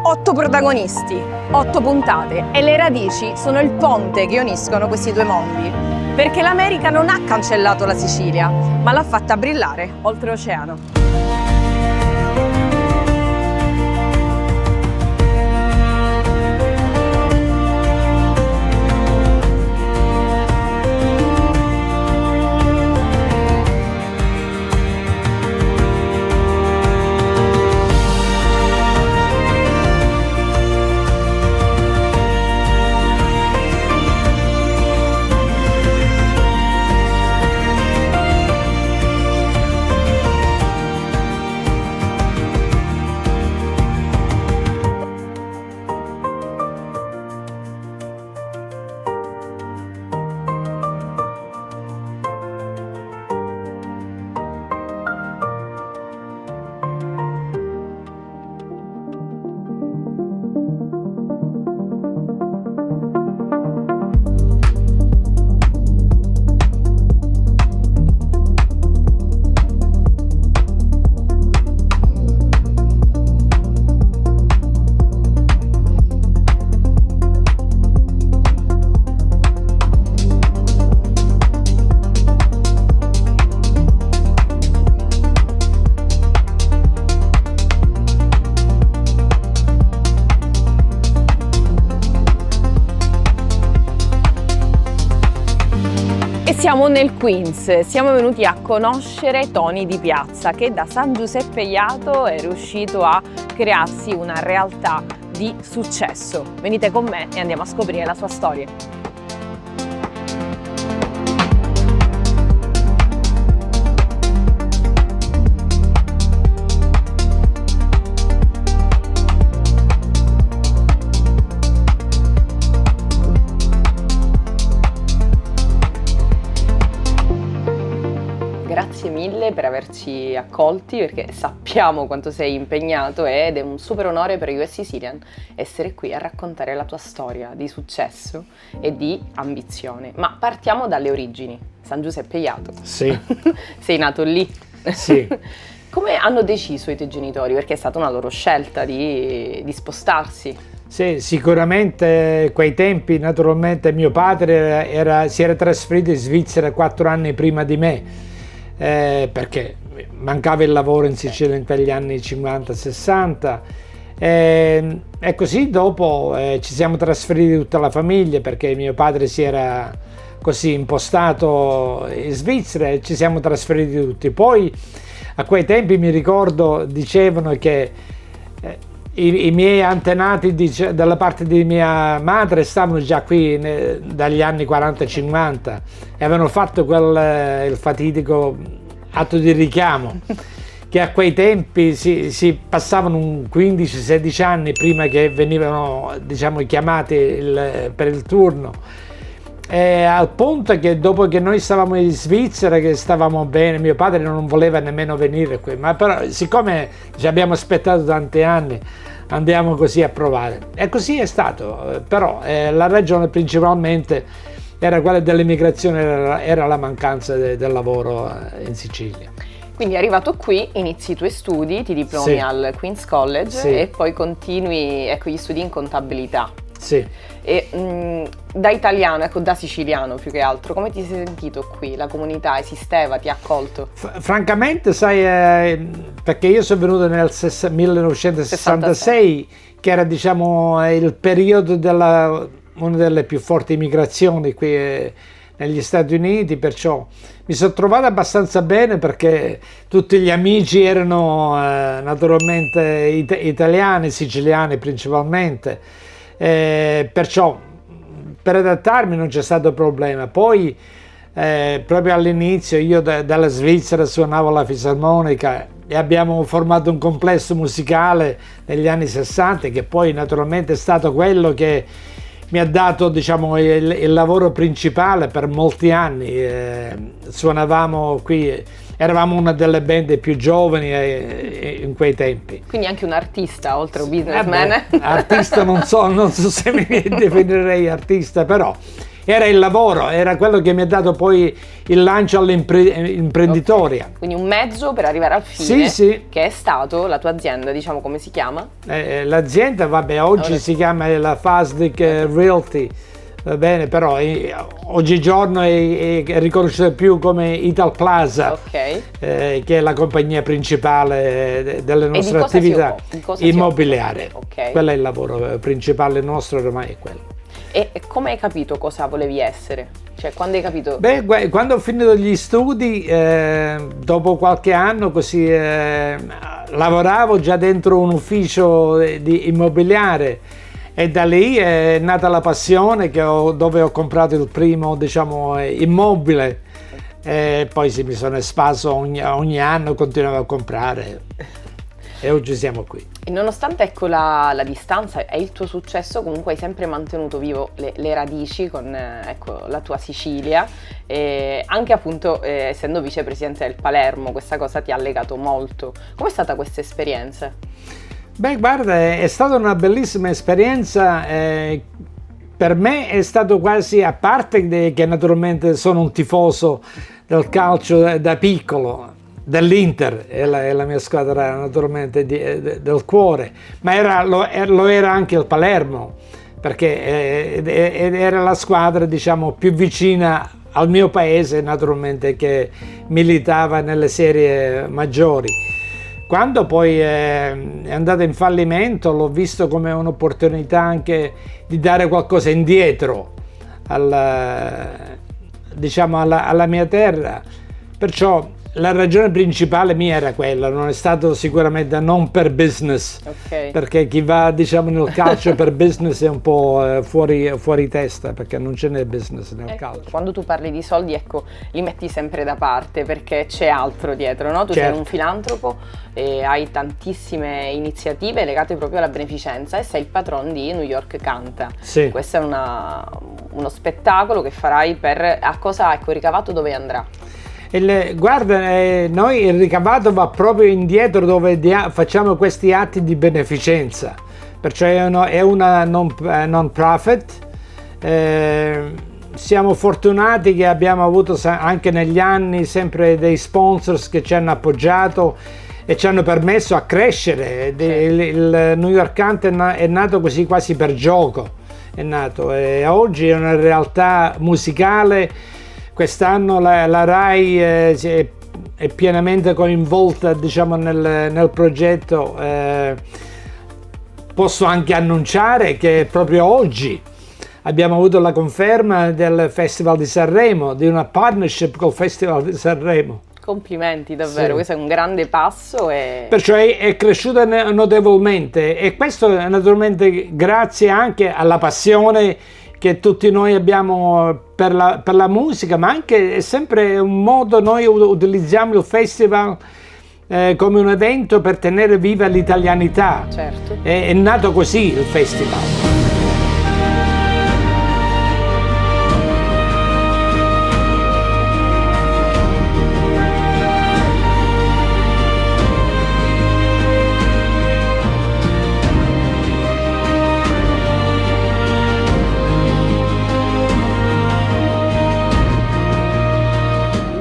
8 protagonisti, 8 puntate e le radici sono il ponte che uniscono questi due mondi. Perché l'America non ha cancellato la Sicilia, ma l'ha fatta brillare oltreoceano. Siamo nel Queens, siamo venuti a conoscere Tony Di Piazza che da San Giuseppe Jato è riuscito a crearsi una realtà di successo. Venite con me e andiamo a scoprire la sua storia. Grazie mille per averci accolti perché sappiamo quanto sei impegnato ed è un super onore per US Sicilian essere qui a raccontare la tua storia di successo e di ambizione. Ma partiamo dalle origini, San Giuseppe Jato. Sì. Sei nato lì? Sì. Come hanno deciso i tuoi genitori? Perché è stata una loro scelta di spostarsi. Sì, sicuramente quei tempi naturalmente mio padre si era trasferito in Svizzera 4 anni prima di me. Perché mancava il lavoro in Sicilia in quegli anni 50-60 e così dopo ci siamo trasferiti tutta la famiglia perché mio padre si era così impostato in Svizzera e ci siamo trasferiti tutti. Poi a quei tempi mi ricordo dicevano che i miei antenati dalla parte di mia madre stavano già qui dagli anni 40-50 e avevano fatto il fatidico atto di richiamo che a quei tempi si passavano 15-16 anni prima che venivano, diciamo, chiamati per il turno. Al punto che dopo che noi stavamo in Svizzera, che stavamo bene, mio padre non voleva nemmeno venire qui, ma però siccome ci abbiamo aspettato tanti anni andiamo così a provare e così è stato. Però la ragione principalmente era quella dell'immigrazione, era la mancanza del lavoro in Sicilia. Quindi arrivato qui inizi i tuoi studi, ti diplomi Sì. al Queen's College Sì. e poi continui gli studi in contabilità. Sì. E da italiano, ecco, da siciliano più che altro, come ti sei sentito qui? La comunità esisteva, ti ha accolto? Francamente, sai, perché io sono venuto nel 1966, che era, diciamo, il periodo una delle più forti immigrazioni qui negli Stati Uniti, perciò mi sono trovato abbastanza bene perché tutti gli amici erano naturalmente italiani, siciliani principalmente. Perciò per adattarmi non c'è stato problema. Poi proprio all'inizio io dalla Svizzera suonavo la fisarmonica e abbiamo formato un complesso musicale negli anni 60 che poi naturalmente è stato quello che mi ha dato, diciamo, il lavoro principale per molti anni. Suonavamo qui, eravamo una delle band più giovani in quei tempi. Quindi anche un artista, oltre un businessman. Artista non so se mi definirei artista, però era il lavoro, era quello che mi ha dato poi il lancio all'imprenditoria. Okay. Quindi un mezzo per arrivare al fine, sì. che è stato la tua azienda, diciamo, come si chiama? L'azienda, vabbè, oggi si chiama la Fasdic Realty, va bene, però oggigiorno è riconosciuta più come Ital Plaza, che è la compagnia principale delle nostre attività immobiliari. Quello è il lavoro principale nostro, ormai è quello. E come hai capito cosa volevi essere? Cioè, quando hai capito? Beh, quando ho finito gli studi, dopo qualche anno così, lavoravo già dentro un ufficio di immobiliare e da lì è nata la passione dove ho comprato il primo, diciamo, immobile. E poi mi sono espanso ogni anno, continuavo a comprare e oggi siamo qui. E nonostante, ecco, la distanza e il tuo successo, comunque hai sempre mantenuto vivo le radici con ecco, la tua Sicilia, e anche appunto essendo vicepresidente del Palermo, questa cosa ti ha legato molto. Com'è stata questa esperienza? Beh, guarda, è stata una bellissima esperienza. Per me è stato quasi, a parte che naturalmente sono un tifoso del calcio da piccolo, dell'Inter, è la mia squadra naturalmente del cuore, ma lo era anche il Palermo, perché era la squadra, diciamo, più vicina al mio paese, naturalmente, che militava nelle serie maggiori. Quando poi è andata in fallimento, l'ho visto come un'opportunità anche di dare qualcosa indietro diciamo alla mia terra, perciò la ragione principale mia era quella, non è stato sicuramente non per business, perché chi va, diciamo, nel calcio per business è un po' fuori testa, perché non ce n'è business nel calcio. Quando tu parli di soldi, ecco, li metti sempre da parte perché c'è altro dietro, no? Tu sei un filantropo e hai tantissime iniziative legate proprio alla beneficenza e sei il patron di New York Canta. Sì. Questo è uno spettacolo che farai a cosa, ecco, ricavato dove andrà? Guarda, noi il ricavato va proprio indietro dove facciamo questi atti di beneficenza, perciò è una non profit. Siamo fortunati che abbiamo avuto anche negli anni sempre dei sponsors che ci hanno appoggiato e ci hanno permesso a crescere. Il New York Canta è nato così quasi per gioco, è nato, e oggi è una realtà musicale. Quest'anno la RAI è pienamente coinvolta, diciamo, nel progetto. Posso anche annunciare che proprio oggi abbiamo avuto la conferma del Festival di Sanremo, di una partnership col Festival di Sanremo. Complimenti, davvero, questo è un grande passo. Perciò è cresciuta notevolmente, e questo naturalmente grazie anche alla passione che tutti noi abbiamo per la musica, ma anche è sempre un modo, noi utilizziamo il festival come un evento per tenere viva l'italianità. Certo. È nato così il festival.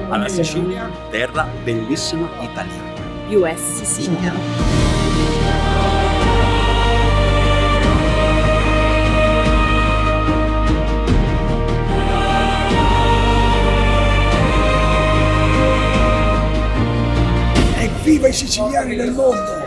Alla Sicilia, terra bellissima italiana. US Sicilia. Evviva i siciliani nel mondo!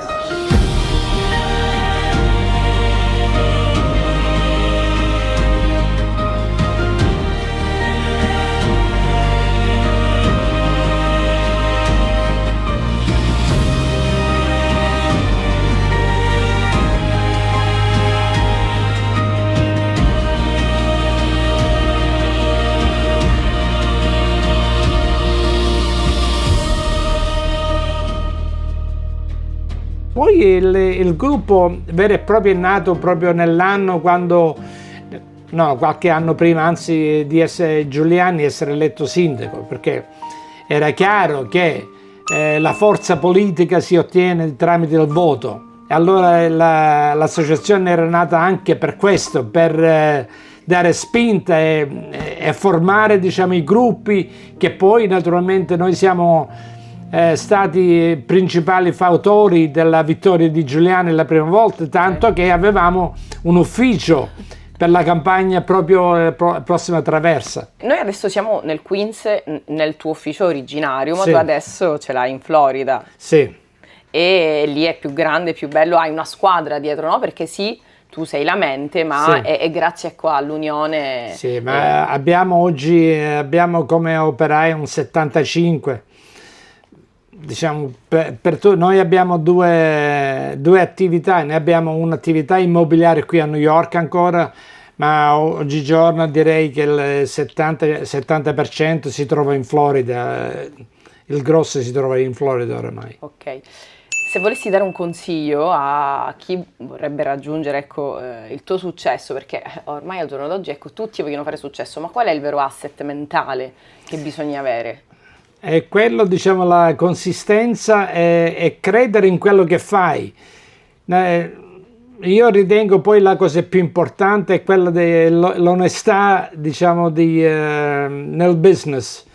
Poi il gruppo vero e proprio è nato proprio nell'anno qualche anno prima, anzi, di Giuliani essere eletto sindaco, perché era chiaro che la forza politica si ottiene tramite il voto. E allora l'associazione era nata anche per questo, per dare spinta e formare, diciamo, i gruppi che poi naturalmente noi siamo stati principali fautori della vittoria di Giuliani la prima volta, tanto che avevamo un ufficio per la campagna proprio prossima traversa. Noi adesso siamo nel Queens, nel tuo ufficio originario, ma Sì. tu adesso ce l'hai in Florida. Sì. E lì è più grande, più bello, hai una squadra dietro, no? Perché sì, tu sei la mente, ma Sì. è grazie, ecco, all'unione. Sì, ma oggi abbiamo come operai un 75. Diciamo, noi abbiamo due attività, ne abbiamo un'attività immobiliare qui a New York ancora, ma oggigiorno direi che il 70% si trova in Florida, il grosso si trova in Florida oramai. Ok. Se volessi dare un consiglio a chi vorrebbe raggiungere, ecco, il tuo successo, perché ormai al giorno d'oggi, ecco, tutti vogliono fare successo, ma qual è il vero asset mentale che bisogna avere? È quello, diciamo, la consistenza e credere in quello che fai. Io ritengo poi la cosa più importante è quella dell'onestà, diciamo, nel business,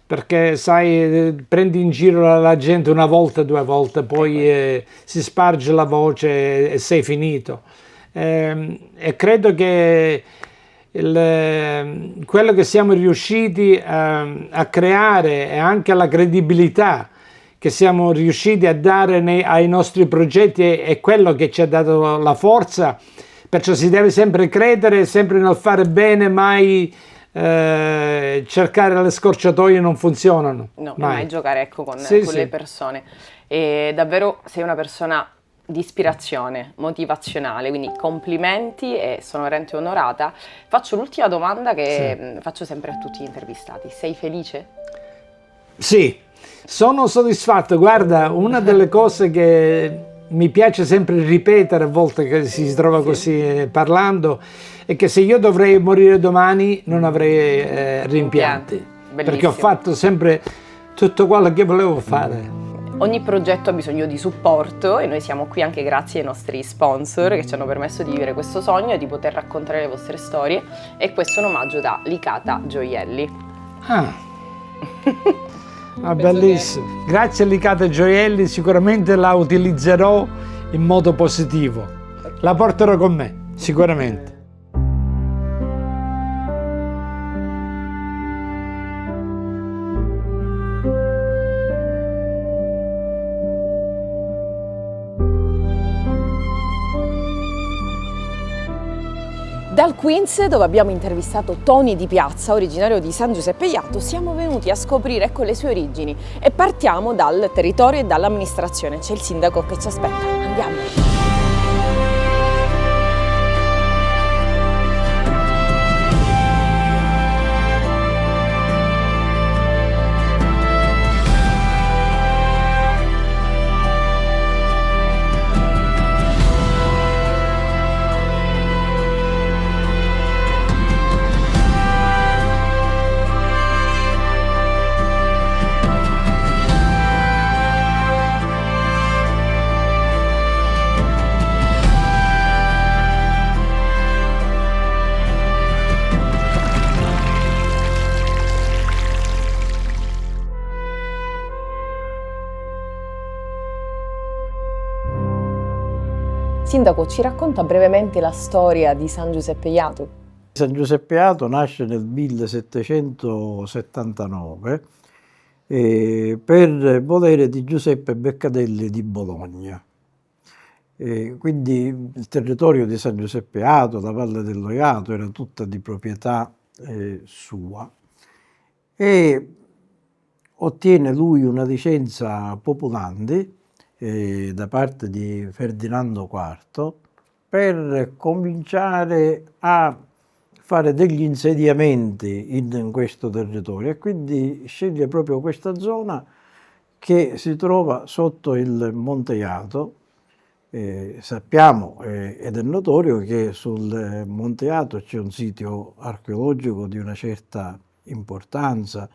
perché sai, prendi in giro la gente una volta, due volte, poi si sparge la voce e sei finito. E credo che quello che siamo riusciti a creare e anche la credibilità che siamo riusciti a dare ai nostri progetti è quello che ci ha dato la forza, perciò si deve sempre credere, sempre nel fare bene, mai cercare le scorciatoie non funzionano. No, mai. mai giocare, ecco, con Sì, le sì. persone. E davvero sei una persona di ispirazione, motivazionale, quindi complimenti e sono veramente onorata. Faccio l'ultima domanda che faccio sempre a tutti gli intervistati. Sei felice? Sì, sono soddisfatto. Guarda, una delle cose che mi piace sempre ripetere a volte che si trova così parlando è che se io dovrei morire domani non avrei rimpianti, Bellissimo. perché ho fatto sempre tutto quello che volevo fare. Ogni progetto ha bisogno di supporto e noi siamo qui anche grazie ai nostri sponsor che ci hanno permesso di vivere questo sogno e di poter raccontare le vostre storie, e questo è un omaggio da Licata Gioielli. Bellissimo. Grazie a Licata Gioielli, sicuramente la utilizzerò in modo positivo. La porterò con me, sicuramente. Dal Queens, dove abbiamo intervistato Tony Di Piazza, originario di San Giuseppe Jato, siamo venuti a scoprire, ecco, le sue origini e partiamo dal territorio e dall'amministrazione. C'è il sindaco che ci aspetta. Andiamo! Sindaco, ci racconta brevemente la storia di San Giuseppe Jato? San Giuseppe Jato nasce nel 1779 per volere di Giuseppe Beccadelli di Bologna. Quindi il territorio di San Giuseppe Jato, la Valle dello Jato, era tutta di proprietà sua, e ottiene lui una licenza popolandi da parte di Ferdinando IV per cominciare a fare degli insediamenti in questo territorio, e quindi sceglie proprio questa zona che si trova sotto il Monte Jato. Sappiamo ed è notorio che sul Monte Jato c'è un sito archeologico di una certa importanza,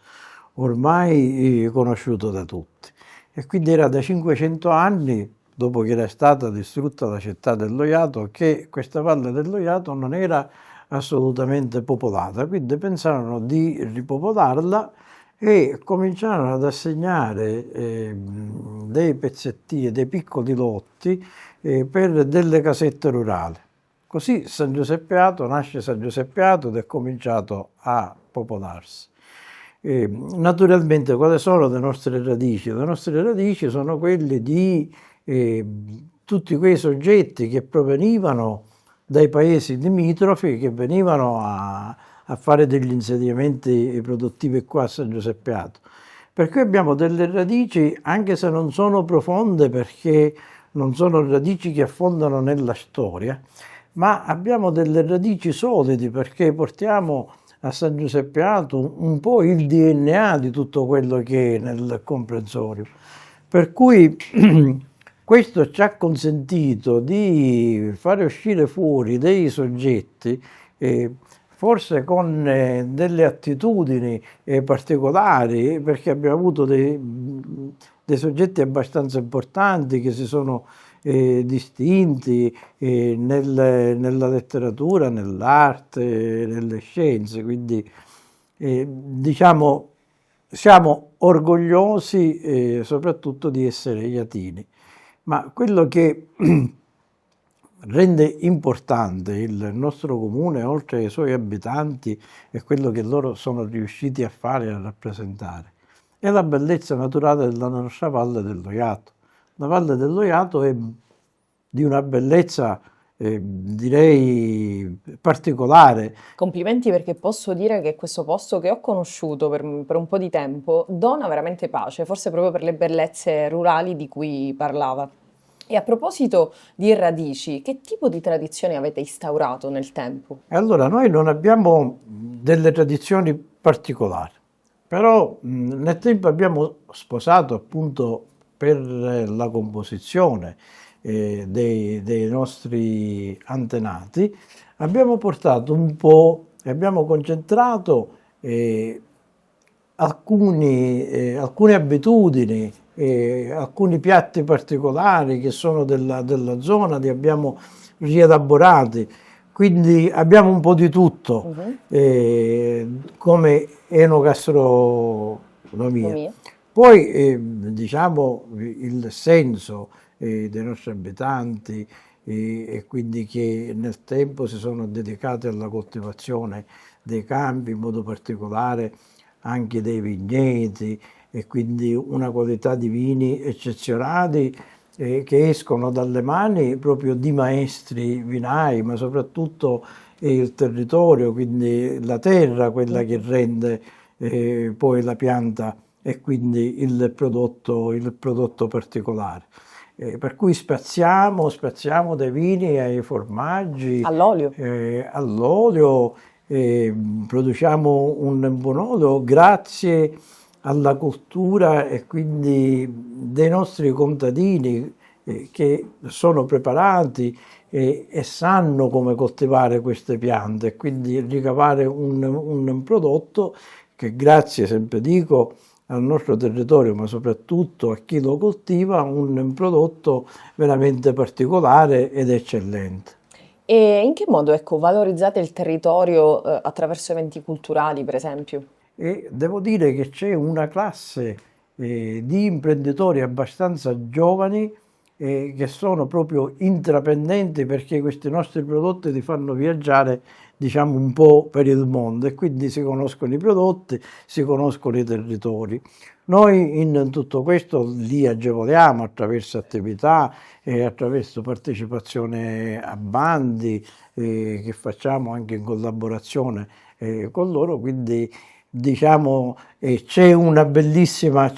ormai conosciuto da tutti. E quindi era da 500 anni, dopo che era stata distrutta la città dello Jato, che questa Valle dello Jato non era assolutamente popolata, quindi pensarono di ripopolarla e cominciarono ad assegnare dei pezzettini, dei piccoli lotti per delle casette rurali. Così San Giuseppeato nasce San Giuseppeato ed è cominciato a popolarsi. Naturalmente quali sono le nostre radici? Le nostre radici sono quelle di tutti quei soggetti che provenivano dai paesi limitrofi, che venivano a fare degli insediamenti produttivi qua a San Giuseppeato. Per cui abbiamo delle radici, anche se non sono profonde, perché non sono radici che affondano nella storia, ma abbiamo delle radici solidi, perché portiamo a San Giuseppeato un po' il DNA di tutto quello che è nel comprensorio. Per cui questo ci ha consentito di fare uscire fuori dei soggetti, forse con delle attitudini particolari, perché abbiamo avuto dei soggetti abbastanza importanti che si sono distinti nella letteratura, nell'arte, nelle scienze, quindi diciamo siamo orgogliosi soprattutto di essere iatini. Ma quello che rende importante il nostro comune, oltre ai suoi abitanti, è quello che loro sono riusciti a fare e a rappresentare. È la bellezza naturale della nostra Valle dello Jato. La Valle dello Jato è di una bellezza, direi, particolare. Complimenti, perché posso dire che questo posto che ho conosciuto per un po' di tempo dona veramente pace, forse proprio per le bellezze rurali di cui parlava. E a proposito di radici, che tipo di tradizioni avete instaurato nel tempo? Allora, noi non abbiamo delle tradizioni particolari, però nel tempo abbiamo sposato, appunto per la composizione dei nostri antenati, abbiamo portato un po', abbiamo concentrato alcune abitudini, alcuni piatti particolari che sono della zona, li abbiamo rielaborati, quindi abbiamo un po' di tutto, come enogastronomia. Poi diciamo il senso dei nostri abitanti e quindi che nel tempo si sono dedicati alla coltivazione dei campi, in modo particolare anche dei vigneti, e quindi una qualità di vini eccezionali che escono dalle mani proprio di maestri vinai, ma soprattutto il territorio, quindi la terra, quella che rende poi la pianta e quindi il prodotto particolare. Per cui spaziamo dai vini ai formaggi, all'olio, produciamo un buon olio grazie alla cultura e quindi dei nostri contadini che sono preparati e sanno come coltivare queste piante, e quindi ricavare un prodotto che, grazie, sempre dico, al nostro territorio, ma soprattutto a chi lo coltiva, un prodotto veramente particolare ed eccellente. E in che modo, ecco, valorizzate il territorio attraverso eventi culturali, per esempio? E devo dire che c'è una classe di imprenditori abbastanza giovani che sono proprio intraprendenti, perché questi nostri prodotti li fanno viaggiare, diciamo, un po' per il mondo, e quindi si conoscono i prodotti, si conoscono i territori. Noi in tutto questo li agevoliamo attraverso attività e attraverso partecipazione a bandi che facciamo anche in collaborazione con loro, quindi diciamo c'è una bellissima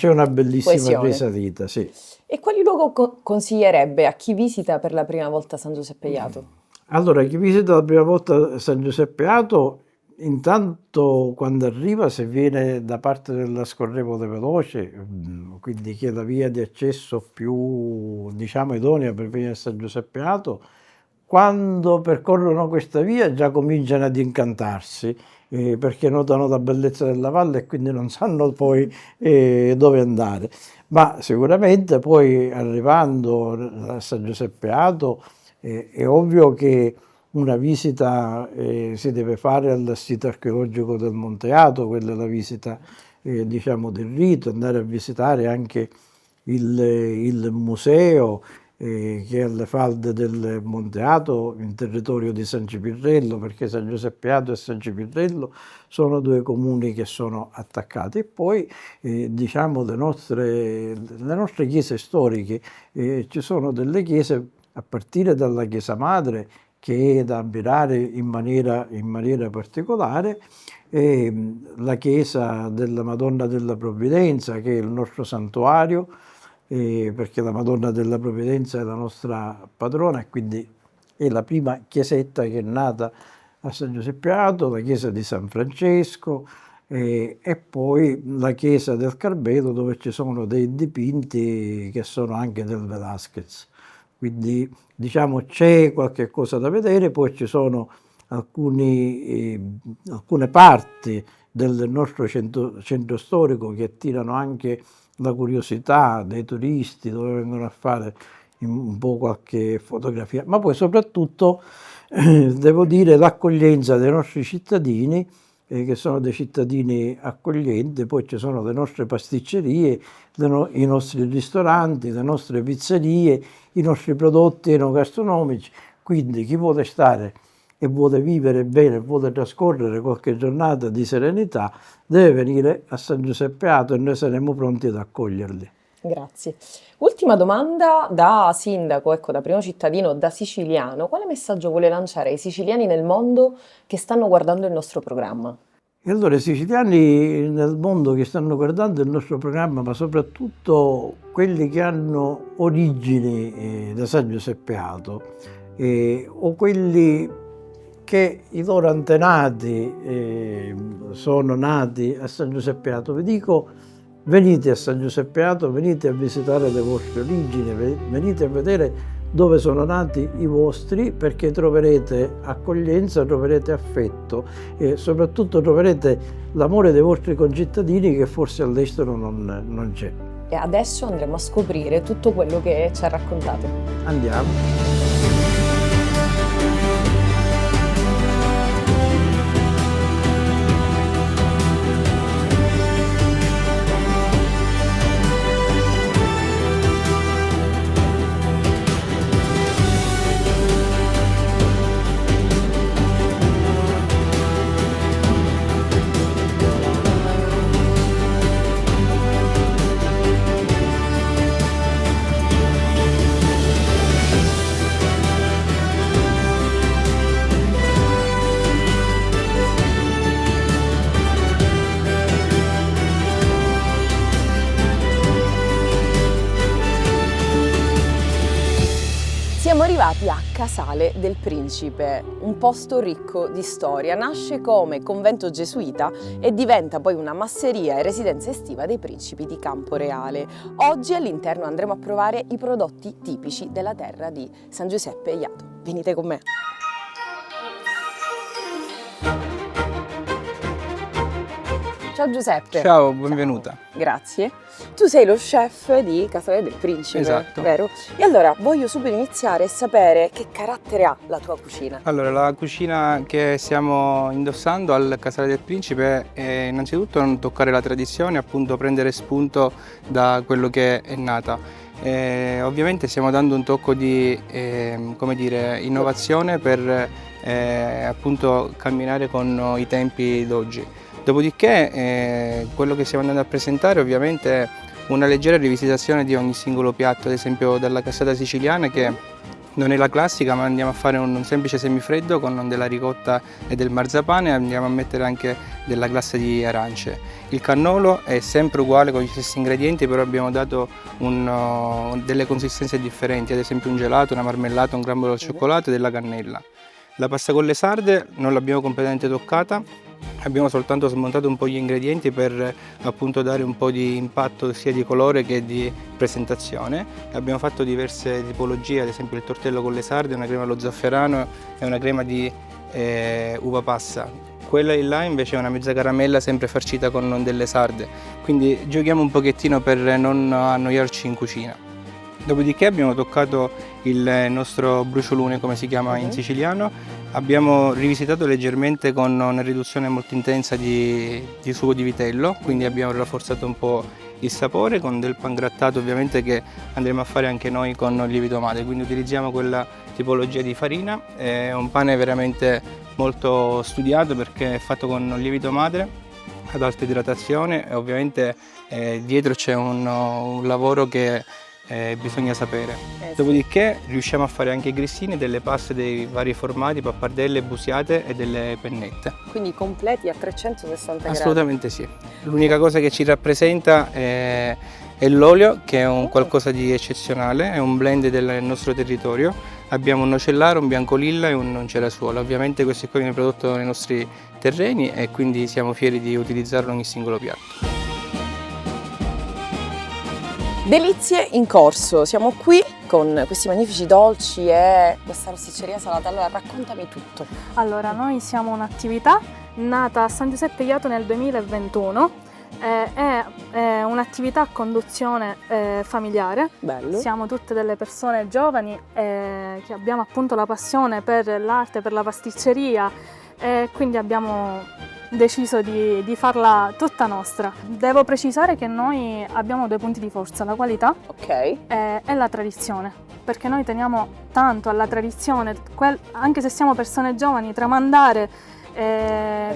risalita, sì. E quali luogo consiglierebbe a chi visita per la prima volta San Giuseppe Jato? Allora, chi visita la prima volta San Giuseppe Jato, intanto quando arriva, se viene da parte della scorrevole veloce, quindi che è la via di accesso più, diciamo, idonea per venire a San Giuseppe Jato, quando percorrono questa via già cominciano ad incantarsi, perché notano la bellezza della valle e quindi non sanno poi dove andare. Ma sicuramente poi, arrivando a San Giuseppe Jato, è ovvio che una visita si deve fare al sito archeologico del Monte Ato, quella è la visita diciamo del rito, andare a visitare anche il museo che è alle falde del Monte Ato, in territorio di San Cipirrello, perché San Giuseppe Ato e San Cipirrello sono due comuni che sono attaccati. E poi diciamo le nostre chiese storiche, ci sono delle chiese a partire dalla chiesa madre, che è da ammirare in maniera particolare, la chiesa della Madonna della Provvidenza, che è il nostro santuario, perché la Madonna della Provvidenza è la nostra patrona e quindi è la prima chiesetta che è nata a San Giuseppe Ato, la chiesa di San Francesco e poi la chiesa del Carmelo, dove ci sono dei dipinti che sono anche del Velázquez. Quindi diciamo c'è qualche cosa da vedere, poi ci sono alcune parti del nostro centro storico che attirano anche la curiosità dei turisti, dove vengono a fare un po' qualche fotografia, ma poi soprattutto devo dire l'accoglienza dei nostri cittadini, che sono dei cittadini accoglienti. Poi ci sono le nostre pasticcerie, i nostri ristoranti, le nostre pizzerie, i nostri prodotti enogastronomici, quindi chi vuole stare e vuole vivere bene, vuole trascorrere qualche giornata di serenità, deve venire a San Giuseppe Ato e noi saremo pronti ad accoglierli. Grazie. Ultima domanda da sindaco, ecco, da primo cittadino, da siciliano. Quale messaggio vuole lanciare ai siciliani nel mondo che stanno guardando il nostro programma? E allora i siciliani nel mondo che stanno guardando il nostro programma, ma soprattutto quelli che hanno origini da San Giuseppe Ato, o quelli che i loro antenati sono nati a San Giuseppe Ato, vi dico: venite a San Giuseppe Ato, venite a visitare le vostre origini, venite a vedere dove sono nati i vostri, perché troverete accoglienza, troverete affetto e soprattutto troverete l'amore dei vostri concittadini che forse all'estero non c'è. E adesso andremo a scoprire tutto quello che ci ha raccontato. Andiamo. Siamo arrivati a Casale del Principe, un posto ricco di storia. Nasce come convento gesuita e diventa poi una masseria e residenza estiva dei principi di Camporeale. Oggi all'interno andremo a provare i prodotti tipici della terra di San Giuseppe Jato. Venite con me. Ciao Giuseppe. Ciao, benvenuta. Ciao. Grazie. Tu sei lo chef di Casale del Principe, esatto, vero? E allora voglio subito iniziare a sapere che carattere ha la tua cucina. Allora, la cucina che stiamo indossando al Casale del Principe è innanzitutto non toccare la tradizione, appunto prendere spunto da quello che è nata. Ovviamente stiamo dando un tocco di come dire, innovazione per appunto camminare con i tempi d'oggi. Dopodiché quello che stiamo andando a presentare ovviamente è una leggera rivisitazione di ogni singolo piatto, ad esempio dalla cassata siciliana, che non è la classica, ma andiamo a fare un semplice semifreddo con della ricotta e del marzapane, e andiamo a mettere anche della glassa di arance. Il cannolo è sempre uguale con gli stessi ingredienti, però abbiamo dato delle consistenze differenti, ad esempio un gelato, una marmellata, un grambolo al cioccolato e della cannella. La pasta con le sarde non l'abbiamo completamente toccata, abbiamo soltanto smontato un po' gli ingredienti per appunto dare un po' di impatto sia di colore che di presentazione. Abbiamo fatto diverse tipologie, ad esempio il tortello con le sarde, una crema allo zafferano e una crema di uva passa. Quella di là invece è una mezza caramella sempre farcita con delle sarde, quindi giochiamo un pochettino per non annoiarci in cucina. Dopodiché abbiamo toccato il nostro bruciolune, come si chiama in siciliano, Abbiamo rivisitato leggermente con una riduzione molto intensa di sugo di vitello, quindi abbiamo rafforzato un po' il sapore con del pangrattato ovviamente che andremo a fare anche noi con il lievito madre, quindi utilizziamo quella tipologia di farina, è un pane veramente molto studiato perché è fatto con lievito madre ad alta idratazione e ovviamente dietro c'è un lavoro che bisogna sapere. Sì. Dopodiché riusciamo a fare anche i grissini, delle paste dei vari formati, pappardelle, busiate e delle pennette. Quindi completi a 360 gradi. Assolutamente sì. L'unica cosa che ci rappresenta è l'olio, che è un qualcosa di eccezionale, è un blend del nostro territorio. Abbiamo un nocellaro, un biancolilla e un noncerasuola. Ovviamente questo qui viene prodotto nei nostri terreni e quindi siamo fieri di utilizzarlo in ogni singolo piatto. Delizie in corso, siamo qui con questi magnifici dolci e questa rosticceria salata, allora raccontami tutto. Allora, noi siamo un'attività nata a San Giuseppe Jato nel 2021, è un'attività a conduzione familiare. Bello. Siamo tutte delle persone giovani che abbiamo appunto la passione per l'arte, per la pasticceria e quindi abbiamo deciso di farla tutta nostra. Devo precisare che noi abbiamo 2 punti di forza, la qualità e la tradizione, perché noi teniamo tanto alla tradizione, anche se siamo persone giovani, tramandare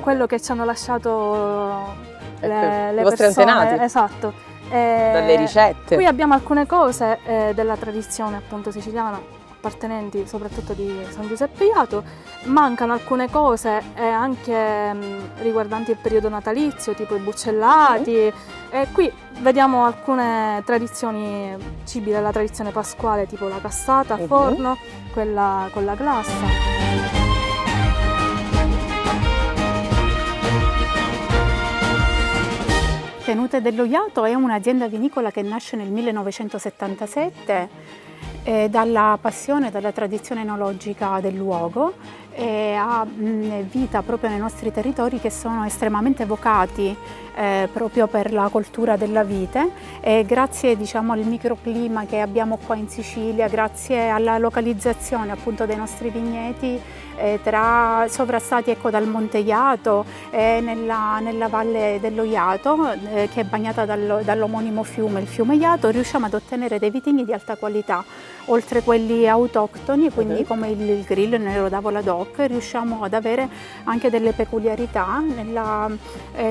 quello che ci hanno lasciato le vostri persone, antenati. esatto. Dalle ricette. Qui abbiamo alcune cose della tradizione appunto siciliana, appartenenti soprattutto di San Giuseppe Jato, mancano alcune cose anche riguardanti il periodo natalizio, tipo i buccellati, e qui vediamo alcune tradizioni, cibi della tradizione pasquale, tipo la cassata a forno, quella con la glassa. Tenute dello Jato è un'azienda vinicola che nasce nel 1977 dalla passione, dalla tradizione enologica del luogo e ha vita proprio nei nostri territori che sono estremamente vocati proprio per la coltura della vite e grazie diciamo al microclima che abbiamo qua in Sicilia, grazie alla localizzazione appunto dei nostri vigneti sovrastati ecco, dal Monte Jato nella valle dello Jato che è bagnata dall'omonimo fiume, il fiume Jato, riusciamo ad ottenere dei vitigni di alta qualità, oltre quelli autoctoni, quindi come il Grillo, il Nero d'Avola DOC, riusciamo ad avere anche delle peculiarità nella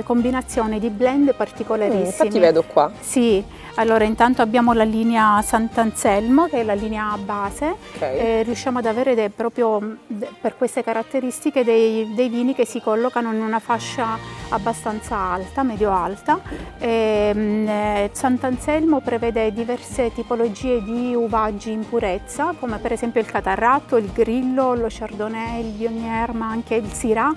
combinazione di blend particolarissimi. Infatti vedo qua. Sì, allora intanto abbiamo la linea Sant'Anselmo che è la linea base, riusciamo ad avere proprio per queste caratteristiche dei vini che si collocano in una fascia abbastanza alta, medio-alta. Sant'Anselmo prevede diverse tipologie di uvaggi in purezza, come per esempio il Catarratto, il Grillo, lo Chardonnay, il Viognier, ma anche il Syrah,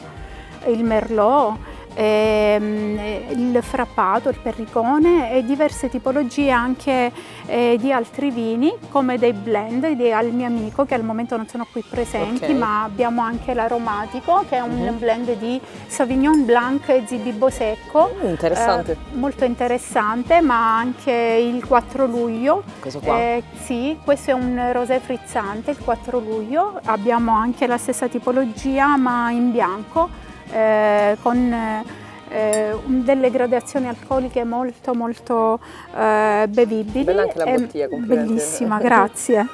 il Merlot, il Frappato, il Perricone e diverse tipologie anche di altri vini come dei blend di Almiamico che al momento non sono qui presenti, ma abbiamo anche l'Aromatico che è un blend di Sauvignon Blanc e Zibibbo secco, interessante. Molto interessante, ma anche il 4 luglio. Questo qua? Sì, questo è un rosé frizzante, il 4 luglio, abbiamo anche la stessa tipologia ma in bianco. Con delle gradazioni alcoliche molto bevibili. Bella anche la bottiglia, bellissima, grazie.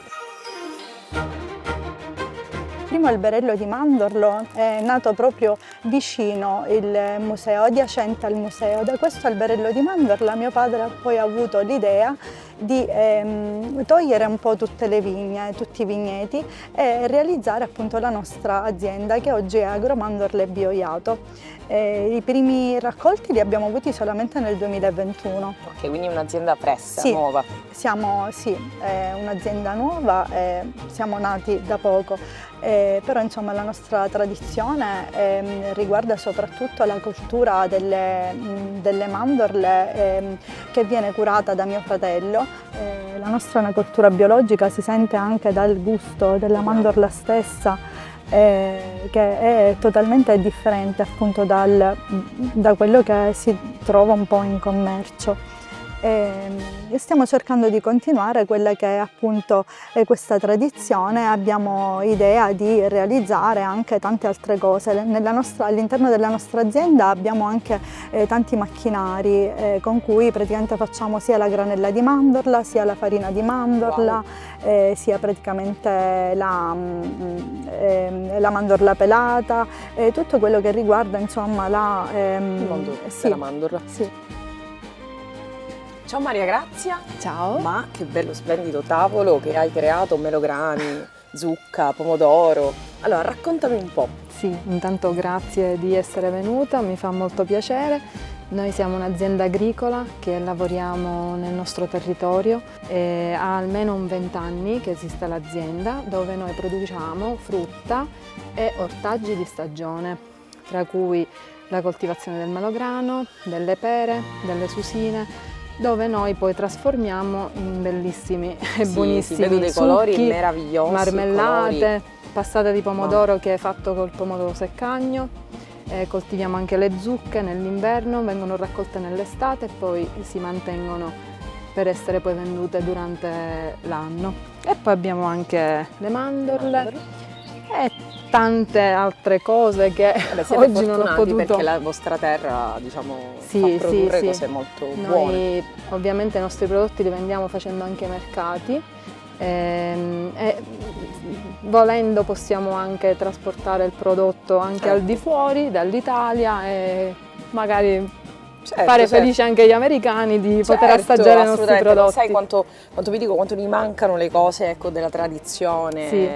Il primo alberello di mandorlo è nato proprio vicino il museo, adiacente al museo. Da questo alberello di mandorla mio padre ha poi avuto l'idea di togliere un po' tutte le vigne, tutti i vigneti e realizzare appunto la nostra azienda che oggi è Agromandorle Bio Jato. I primi raccolti li abbiamo avuti solamente nel 2021. Ok, quindi un'azienda fresca, sì, nuova. Sì, è un'azienda nuova, siamo nati da poco, però insomma la nostra tradizione riguarda soprattutto la coltura delle mandorle che viene curata da mio fratello. La nostra è una coltura biologica, si sente anche dal gusto della mandorla stessa, che è totalmente differente appunto da quello che si trova un po' in commercio. Stiamo cercando di continuare quella che è appunto questa tradizione. Abbiamo idea di realizzare anche tante altre cose. All'interno della nostra azienda abbiamo anche tanti macchinari con cui praticamente facciamo sia la granella di mandorla, sia la farina di mandorla, sia praticamente la mandorla pelata, tutto quello che riguarda insomma il mondo della mandorla. Sì. Ciao Maria Grazia. Ciao. Ma che bello splendido tavolo che hai creato, melograni, zucca, pomodoro. Allora raccontami un po'. Sì, intanto grazie di essere venuta, mi fa molto piacere. Noi siamo un'azienda agricola che lavoriamo nel nostro territorio e ha almeno 20 anni che esiste l'azienda, dove noi produciamo frutta e ortaggi di stagione, tra cui la coltivazione del melograno, delle pere, delle susine, dove noi poi trasformiamo in bellissimi e buonissimi vedo dei colori succhi, meravigliosi, marmellate, colori. passata di pomodoro che è fatto col pomodoro seccagno. Coltiviamo anche le zucche nell'inverno, vengono raccolte nell'estate e poi si mantengono per essere poi vendute durante l'anno. E poi abbiamo anche le mandorle e tante altre cose che siete oggi non ho potuto... perché la vostra terra, diciamo, Sì, fa produrre sì. cose molto Noi buone. ovviamente i nostri prodotti li vendiamo facendo anche mercati e volendo possiamo anche trasportare il prodotto anche al di fuori dall'Italia e magari fare felice anche gli americani di poter assaggiare i nostri prodotti. Non sai quanto vi dico, quanto mi mancano le cose, ecco, della tradizione. Sì.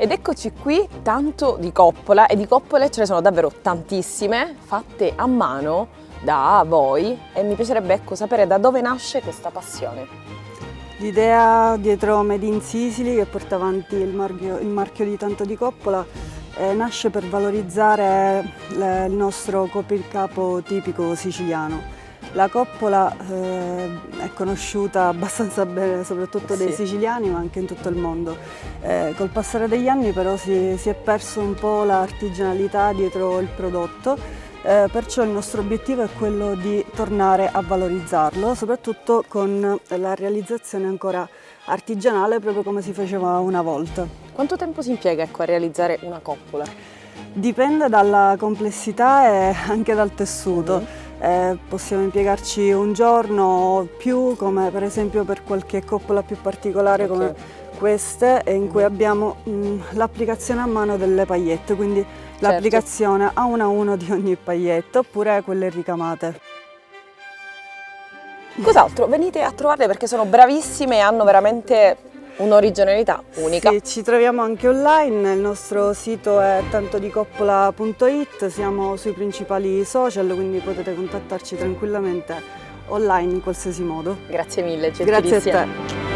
Ed eccoci qui, tanto di coppola, e di coppole ce ne sono davvero tantissime, fatte a mano da voi, e mi piacerebbe, ecco, sapere da dove nasce questa passione. L'idea dietro Made in Sicily, che porta avanti il marchio di Tanto di Coppola, nasce per valorizzare il nostro copricapo tipico siciliano. La coppola è conosciuta abbastanza bene soprattutto dai siciliani, ma anche in tutto il mondo. Col passare degli anni però si è perso un po' l'artigianalità dietro il prodotto, perciò il nostro obiettivo è quello di tornare a valorizzarlo, soprattutto con la realizzazione ancora artigianale, proprio come si faceva una volta. Quanto tempo si impiega, ecco, a realizzare una coppola? Dipende dalla complessità e anche dal tessuto. Possiamo impiegarci un giorno o più, come per esempio per qualche coppola più particolare come queste, in cui abbiamo l'applicazione a mano delle paillette, quindi l'applicazione a uno di ogni pailletta, oppure quelle ricamate. Cos'altro? Venite a trovarle perché sono bravissime e hanno veramente un'originalità unica. Sì, ci troviamo anche online, il nostro sito è tantodicoppola.it, siamo sui principali social, quindi potete contattarci tranquillamente online in qualsiasi modo. Grazie mille, gentilissima. Grazie a te.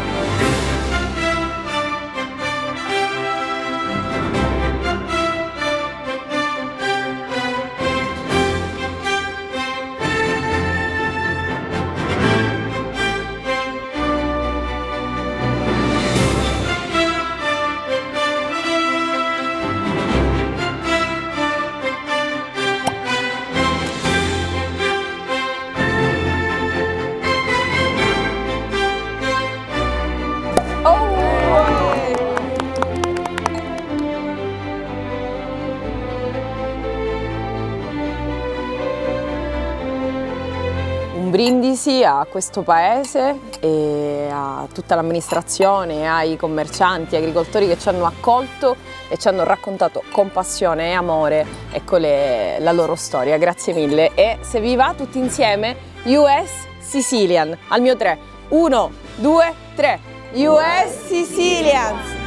Brindisi a questo paese e a tutta l'amministrazione, ai commercianti, agricoltori che ci hanno accolto e ci hanno raccontato con passione e amore, ecco, la loro storia. Grazie mille. E se vi va tutti insieme, US Sicilian, al mio 3. 1, 2, 3. US Sicilians!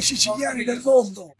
i siciliani del mondo!